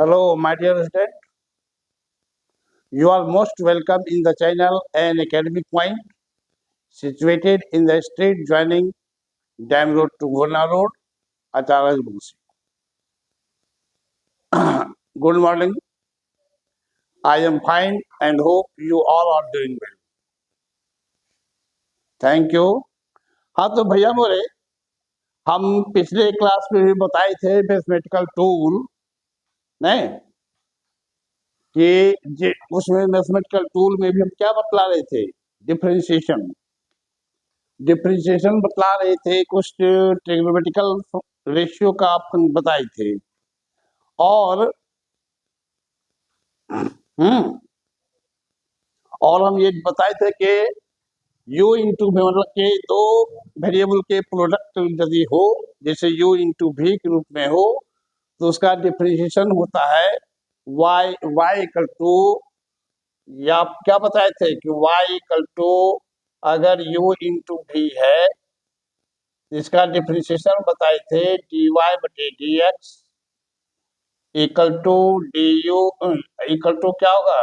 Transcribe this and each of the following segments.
Hello, my dear student. You are most welcome in the channel An Academic Point, situated in the street joining Dam Road to Gurna Road, Ataras Bunsi. Good morning. I am fine and hope you all are doing well. Thank you. हाँ तो भैया मोरे हम पिछले class में भी बताए थे mathematical tool नहीं उसमें मैथमेटिकल टूल में भी हम क्या बतला रहे थे डिफरेंशिएशन डिफ्रेंशिएशन बतला रहे थे, कुछ ट्रिग्नोमेट्रिकल रेशियो का आप बताए थे और हम्म और हम ये बताए थे कि u इंटू भी मतलब के दो वेरिएबल के प्रोडक्ट यदि हो, जैसे u इंटू भी के रूप में हो, तो उसका डिफ्रेंशिएशन होता है y इक्वल टू, या क्या बताए थे कि y इक्वल टू अगर u इंटू भी है, इसका डिफ्रेंशिएशन बताए थे dy बटे dx equal to d u equal to क्या होगा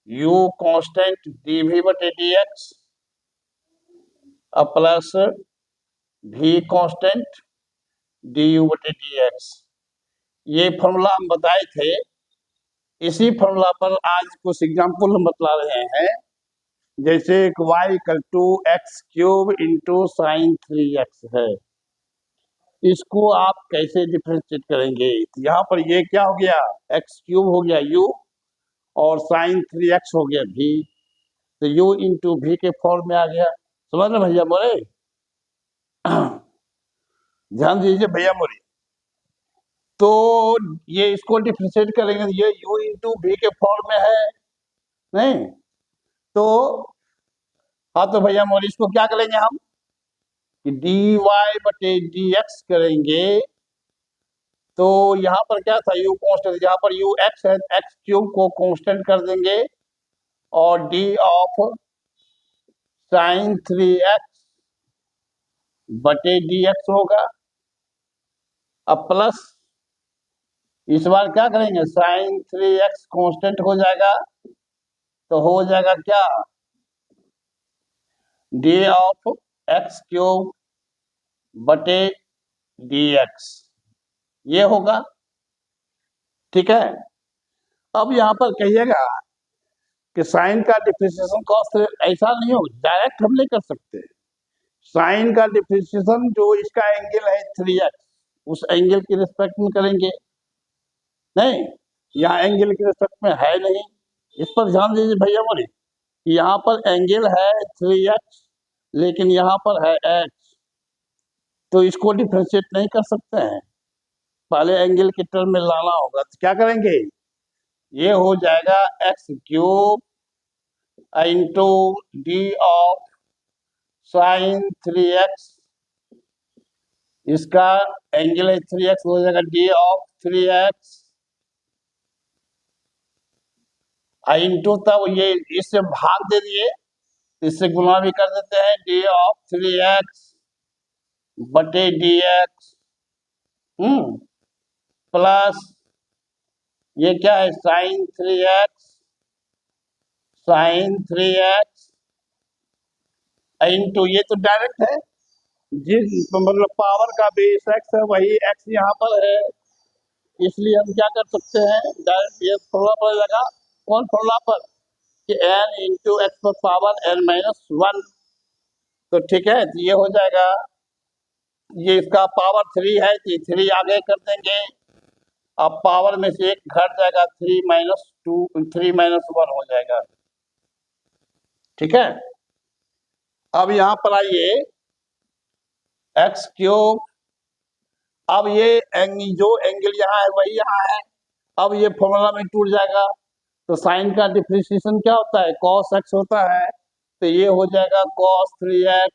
u कांस्टेंट डी भी बटे d x plus v constant d u बटे डी एक्स। ये फॉर्मूला हम बताए थे। इसी फॉर्मूला पर आज कुछ एग्जाम्पल हम बतला रहे हैं, जैसे y equal to x cube into sine 3x है। इसको आप कैसे डिफ्रेंशिएट करेंगे? यहाँ पर ये क्या हो गया, एक्स क्यूब हो गया u और साइन 3x हो गया भी, तो u इंटू भी के फॉर्म में आ गया। समझ रहे भैया मोरे? ध्यान दीजिए भैया मोरे। तो ये इसको डिफ्रेंशिएट करेंगे, ये u इंटू भी के फॉर्म में है नहीं, तो हाँ तो भैया मोरे इसको क्या करेंगे हम कि dy बटे dx करेंगे। तो यहाँ पर क्या था, u कांस्टेंट, यहाँ पर u x है, x क्यूब को कांस्टेंट कर देंगे और d ऑफ साइन 3x बटे dx होगा। अब प्लस इस बार क्या करेंगे, साइन 3x कांस्टेंट हो जाएगा, तो हो जाएगा क्या, डी ऑफ एक्स क्यूब बटे dx, ये होगा। ठीक है। अब यहाँ पर कहिएगा कि साइन का डिफ्रेंशिएशन कॉस ऐसा नहीं हो, डायरेक्ट हम नहीं कर सकते। साइन का डिफ्रेंशिएशन जो इसका एंगल है 3x, उस एंगल के रिस्पेक्ट में करेंगे नहीं, यहाँ एंगल के रिस्पेक्ट में है नहीं। इस पर ध्यान दीजिए भैया मोरे, यहाँ पर एंगल है 3x लेकिन यहाँ पर है x, तो इसको डिफ्रेंशिएट नहीं कर सकते हैं, पहले एंगल के टर्म में लाना होगा। तो क्या करेंगे, ये हो जाएगा x cube into D of sine 3x, इसका एंगल है 3x, हो जाएगा डी ऑफ 3x इंटू, तब ये इससे भाग दे दिए, इससे गुणा भी कर देते हैं, डी ऑफ 3x बटे dx प्लस ये क्या है, साइन 3x इंटू, ये तो डायरेक्ट है, जिस मतलब पावर का बेस x है वही x यहाँ पर है, इसलिए हम क्या कर सकते हैं, डायरेक्ट ये फॉर्मूला पर लगा, कौन फॉर्मूला पर कि n इंटू एक्स पर पावर n माइनस 1, तो ठीक है, तो ये हो जाएगा, ये इसका पावर 3 है तो 3 आगे कर देंगे, अब पावर में से एक घट जाएगा, 3 माइनस 2, 3 माइनस 1 हो जाएगा। ठीक है। अब यहाँ पर आइए एक्स क्यूब, अब ये जो एंगल यहाँ है वही यहाँ है, अब ये फॉर्मूला में टूट जाएगा, तो साइन का डिफ्रेंशिएशन क्या होता है, कॉस एक्स होता है, तो ये हो जाएगा कॉस 3x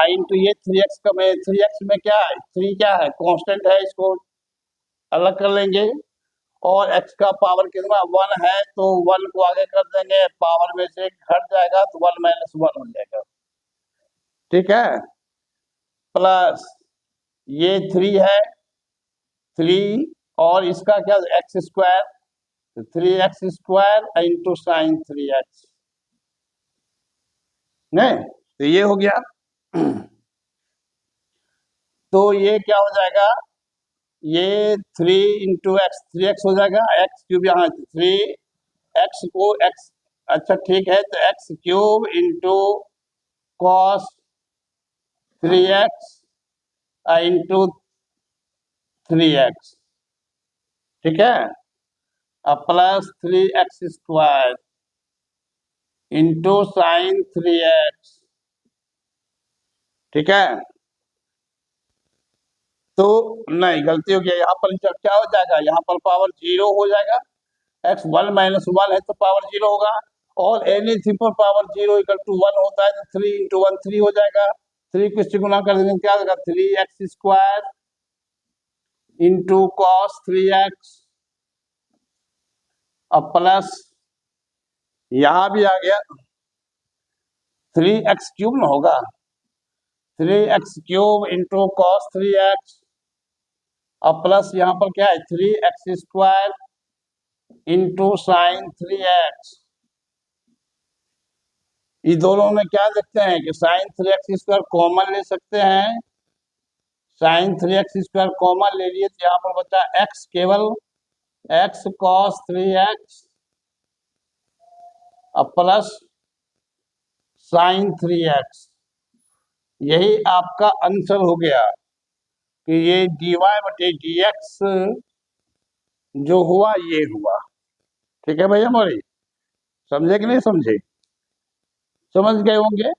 इंटू ये 3x का में 3x में क्या है, 3 क्या है, कांस्टेंट है, इसको अलग कर लेंगे, और x का पावर कितना 1 है, तो 1 को आगे कर देंगे, पावर में से घट जाएगा तो 1 माइनस 1 हो जाएगा। ठीक है, प्लस ये 3 है, 3 और इसका क्या x square, 3x² into sine 3x, नहीं तो ये हो गया। तो ये क्या हो जाएगा, ये 3 × x, 3x हो जाएगा, x³ यहाँ 3x को x, अच्छा ठीक है, तो x³ into cos 3x into 3x, ठीक है, अब plus 3x² into sine 3x, ठीक है। तो नहीं गलती हो गया, यहाँ पर क्या हो जाएगा, यहाँ पर पावर 0 हो जाएगा, x1 - 1 है तो पावर 0 होगा, और एनीथिंग पर पावर 0 = 1 होता है, तो 3 × 1 3 हो जाएगा, 3 को इससे गुना कर देंगे क्या होगा, 3x² इंटू कॉस 3x, अब प्लस यहां भी आ गया 3x³ ना होगा, 3x³ इंटू कॉस 3x, अब प्लस यहाँ पर क्या है 3x² इंटू साइन 3x, ये दोनों में क्या देखते हैं कि साइन 3x² कॉमन ले सकते हैं, साइन 3x² कॉमन ले लिए तो यहाँ पर बचा x, केवल x cos 3x अब प्लस साइन 3x, यही आपका आंसर हो गया कि ये dy/dx जो हुआ ये हुआ, ठीक है भैया मोरी, समझे कि नहीं समझे, समझ गए होंगे,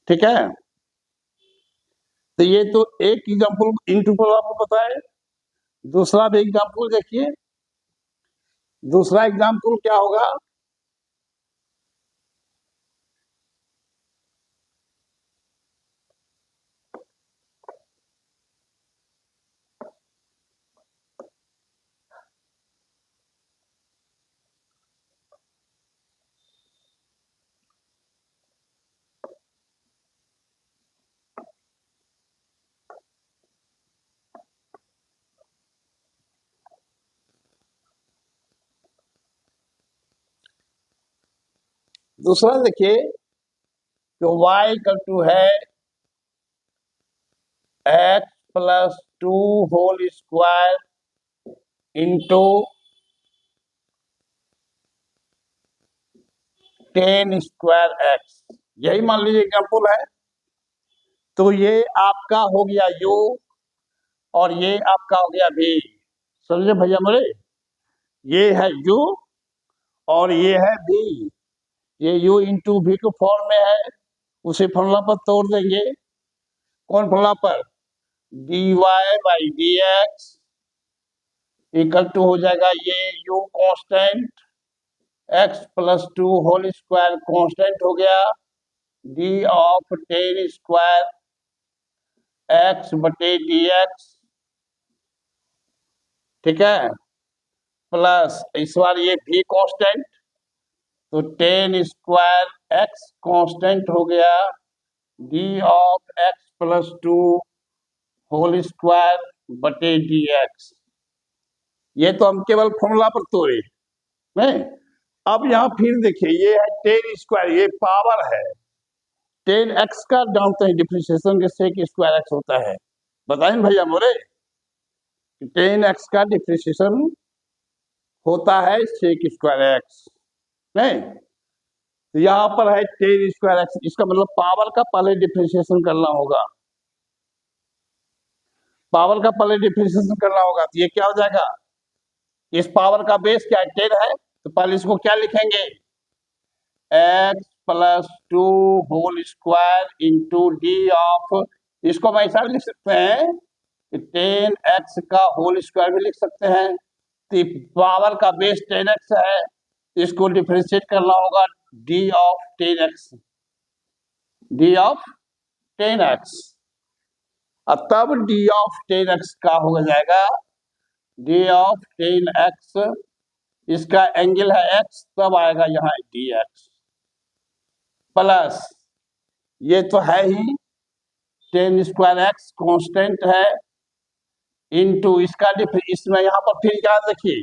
ठीक है। तो ये तो एक एग्जाम्पल इन पर आपको पता है, दूसरा भी एग्जाम्पल देखिए, दूसरा एग्जाम्पल क्या होगा, दूसरा देखिए तो y = है x+2² इंटू 10²x, यही मान लीजिए एग्जाम्पल है। तो ये आपका हो गया u और ये आपका हो गया v, समझे भैया मेरे, ये है u और ये है v, ये u इंटू v के फॉर्म में है, उसी फॉर्मूला पर तोड़ देंगे, कौन फॉर्मूला पर, dy/dx = हो जाएगा ये u कांस्टेंट, x+2² कांस्टेंट हो गया, d ऑफ 10² x/dx, ठीक है, प्लस इस बार ये भी कांस्टेंट, तो 10² x कांस्टेंट हो गया, d ऑफ x+2² ये तो हम केवल फॉर्मूला पर तोड़े नहीं। अब यहाँ फिर देखिए ये है 10², ये पावर है, 10x का जानते हैं डिफ्रेंशिएशन के sec² x होता है, बताएं भैया मोरे, 10x का डिफ्रेंशिएशन होता है sec² x, नहीं तो यहाँ पर है 10² x, इसका मतलब पावर का पहले डिफ्रेंशिएशन करना होगा, पावर का पहले डिफ्रेंशिएशन करना होगा, तो ये क्या हो जाएगा, इस पावर का बेस क्या है 10 है, तो पहले इसको क्या लिखेंगे, x+2² इंटू d ऑफ, इसको हम ऐसा भी लिख सकते हैं कि 10x का होल स्क्वायर भी लिख सकते हैं, तो पावर का बेस 10x है, इसको डिफरेंशिएट करना होगा d of 10x, d of 10x, और तब d ऑफ 10x का हो जाएगा d ऑफ 10x, इसका एंगल है x, तब आएगा यहाँ dx, प्लस ये तो है ही 10² x कांस्टेंट है, इंटू इसका इसमें यहाँ पर फिर याद रखिए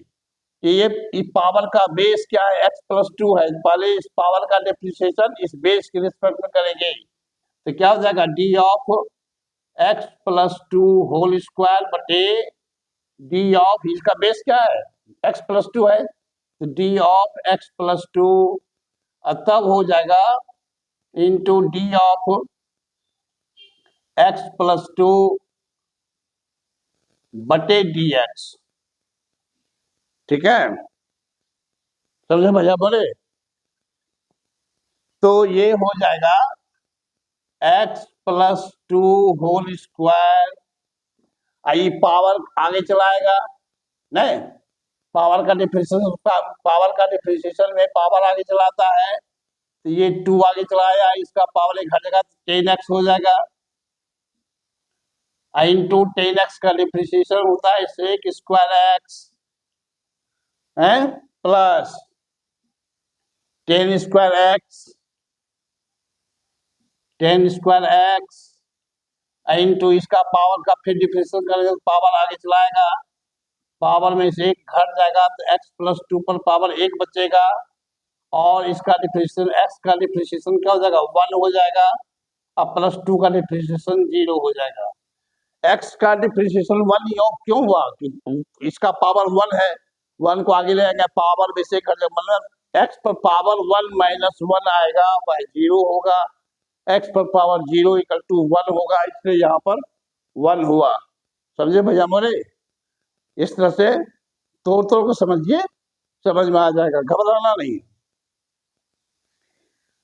कि ये पावर का बेस क्या है, x+2 है। पहले इस पावर का डिप्रिसिएशन इस बेस के रिस्पेक्ट में करेंगे, तो क्या हो जाएगा, d of x+2 whole square बटे डी ऑफ, इसका बेस क्या है, x+2 है, तो डी ऑफ x+2 तब हो जाएगा इंटू डी ऑफ x+2 बटे डी एक्स। ठीक है, समझे भैया बोले? तो ये हो जाएगा x+2 होल स्क्वायर, आई पावर आगे चलाएगा नहीं, पावर का डिफरेंशिएशन में पावर आगे चलाता है, तो ये 2 आगे चलाया, इसका पावर एक घटेगा तो 10x हो जाएगा, इंटू 10x का डिफरेंशिएशन होता है सेक स्क्वायर एक्स है प्लस 10 स्क्वायर एक्स इंटू इसका पावर का फिर डिफरेंशिएशन करेंगे तो पावर आगे चलाएगा, पावर में से एक घट जाएगा तो x+2 पर पावर 1 बचेगा, और इसका डिफरेंशिएशन x का डिफरेंशिएशन क्या हो जाएगा, 1 हो जाएगा, अब +2 का डिफरेंशिएशन 0 हो जाएगा। x का डिफरेंशिएशन 1 क्यों हुआ, इसका पावर 1 है, 1 को आगे ले आएंगे, पावर में से घट जाएगा, मतलब x पर पावर 1 माइनस 1 आएगा वह 0 होगा, x पर पावर 0 इक्वल टू 1 होगा, इसलिए यहाँ पर 1 हुआ। समझे भैया मोरे? इस तरह से तोड़ तोड़ को समझिए, समझ में आ जाएगा, घबराना नहीं।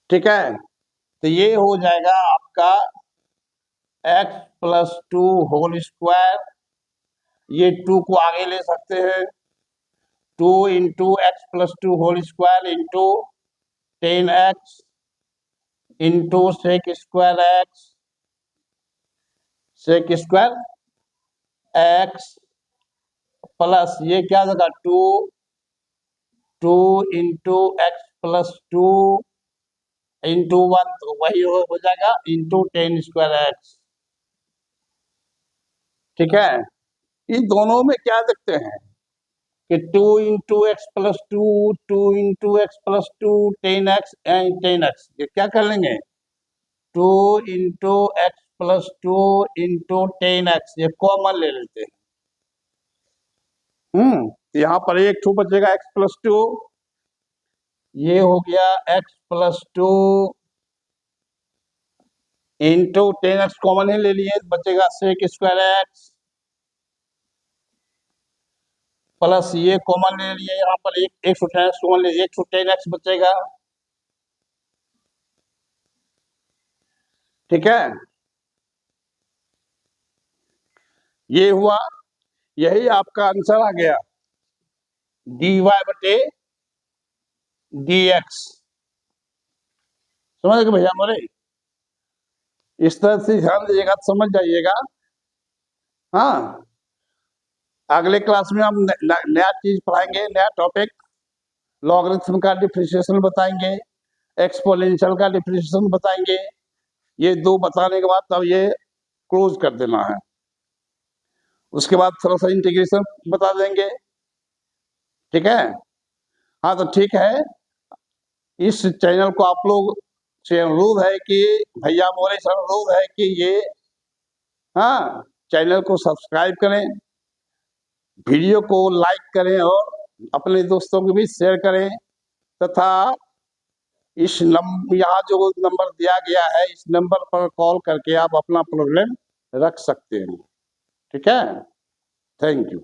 ठीक है, तो ये हो जाएगा आपका x+2 होल स्क्वायर, ये 2 को आगे ले सकते हैं, 2 into x+2 whole square into 10x into sec square x plus ये क्या होगा 2 इंटू x+2 इंटू 1, तो वही हो जाएगा इंटू 10 स्क्वायर एक्स। ठीक है, इन दोनों में क्या देखते हैं कि 2 into x+2 2 into x+2 10x and 10x, ये क्या कर लेंगे 2 इंटू x+2 इंटू 10x, ये कॉमन ले लेते हैं। यहाँ पर एक टू बचेगा x+2, ये हो गया x+2 इंटू 10x कॉमन ही ले लिए, बचेगा सेक स्क्वायर एक्स प्लस ये कॉमन ले लिए, यहाँ पर एक 10x कॉमन ले, 10x बचेगा। ठीक है, ये हुआ, यही आपका आंसर आ गया dy बटे dx। समझ गए भैया मोरे? इस तरह से ध्यान दीजिएगा, समझ जाइएगा। हाँ, अगले क्लास में हम नया चीज पढ़ाएंगे, नया टॉपिक, लॉगरिथम का डिफरेंशिएशन बताएंगे, एक्सपोनेंशियल का डिफरेंशिएशन बताएंगे। ये 2 बताने के बाद तब ये क्लोज कर देना है, उसके बाद थोड़ा सा इंटीग्रेशन बता देंगे। ठीक है, हाँ तो ठीक है, इस चैनल को आप लोग से अनुरोध है कि भैया मोरे से अनुरोध है कि ये हाँ चैनल को सब्सक्राइब करें, वीडियो को लाइक करें और अपने दोस्तों को भी शेयर करें, तथा इस यहाँ जो नंबर दिया गया है इस नंबर पर कॉल करके आप अपना प्रॉब्लम रख सकते हैं। ठीक है, थैंक यू।